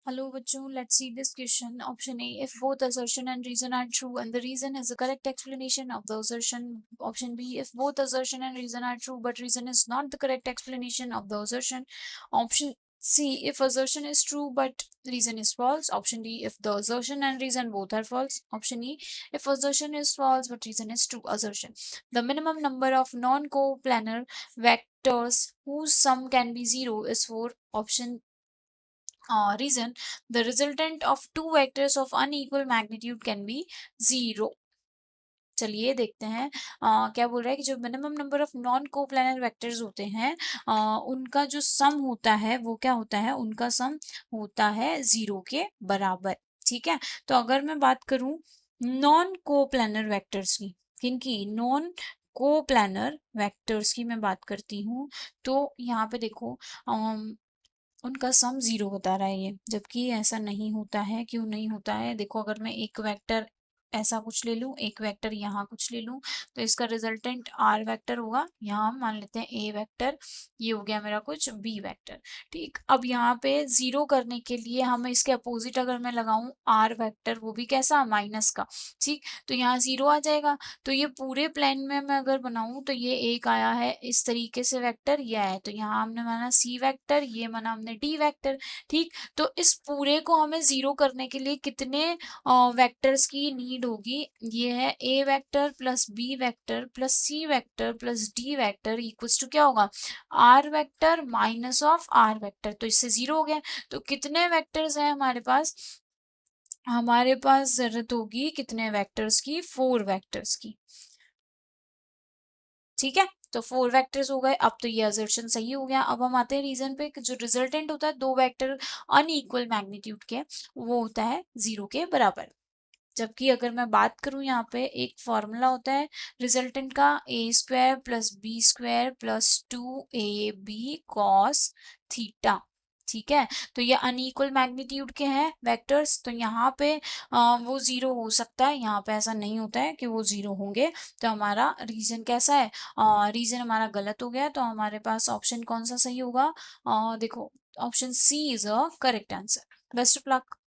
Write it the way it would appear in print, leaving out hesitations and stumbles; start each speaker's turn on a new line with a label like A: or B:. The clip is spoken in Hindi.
A: Hello, Vachu. Let's see this question. Option A, if both assertion and reason are true and the reason is the correct explanation of the assertion. Option B, if both assertion and reason are true but reason is not the correct explanation of the assertion. Option C, if assertion is true but reason is false. Option D, if the assertion and reason both are false. Option E, if assertion is false but reason is true. Assertion. The minimum number of non-coplanar vectors whose sum can be 0 is 4. Option reason, the resultant of two vectors of unequal magnitude can be 0. चलिए देखते हैं क्या बोल रहा है कि जो minimum number of non coplanar vectors होते हैं उनका जो सम होता है वो क्या होता है, उनका सम होता है 0 के बराबर। ठीक है, तो अगर मैं बात करूं नॉन कोप्लानर वेक्टर्स की, किनकी, नॉन कोप्लानर वेक्टर्स की मैं बात करती हूँ, तो यहाँ पे देखो उनका सम 0 बता रहा है ये, जबकि ऐसा नहीं होता है। क्यों नहीं होता है? देखो, अगर मैं एक वेक्टर ऐसा कुछ ले लूं, एक वेक्टर यहाँ कुछ ले लूं, तो इसका रिजल्टेंट आर वेक्टर होगा। यहाँ हम मान लेते हैं ए वेक्टर, ये हो गया मेरा कुछ बी वेक्टर। ठीक, अब यहाँ पे 0 करने के लिए हम इसके अपोजिट अगर मैं लगाऊं आर वेक्टर, वो भी कैसा, माइनस का। ठीक, तो यहाँ 0 आ जाएगा। तो ये पूरे प्लेन में मैं अगर बनाऊं तो ये एक आया है इस तरीके से वेक्टर, ये है, तो यहाँ हमने माना सी वेक्टर, ये माना हमने डी वेक्टर। ठीक, तो इस पूरे को हमें 0 करने के लिए कितने वेक्टर्स की नीड होगी? ये है A vector plus B vector plus C vector plus D vector equals to क्या होगा, R vector minus of R vector. तो इससे 0 हो गया। तो कितने वेक्टर्स हैं हमारे पास? हमारे पास जरूरत होगी कितने वेक्टर्स की? 4 वेक्टर्स की। ठीक है, तो 4 वेक्टर्स हो गए। अब तो ये असर्शन सही हो गया। अब हम आते हैं रीजन पे। जो रिजल्टेंट होता है दो वेक्टर अनइक्वल मैग्नीट्यूड के, वो होता है 0 के बराबर। जबकि अगर मैं बात करूं यहाँ पे एक फॉर्मूला होता है रिजल्टेंट का, A square plus B square plus 2ab cos theta. ठीक है, तो ये अनइक्वल मैग्नीट्यूड के हैं वेक्टर्स, तो यहाँ पे वो 0 हो सकता है, यहाँ पे ऐसा नहीं होता है कि वो 0 होंगे। तो हमारा रीजन कैसा है, रीजन हमारा गलत हो गया। तो हमारे पास ऑप्शन कौन सा सही होगा? देखो, option C is a correct answer. Best of luck.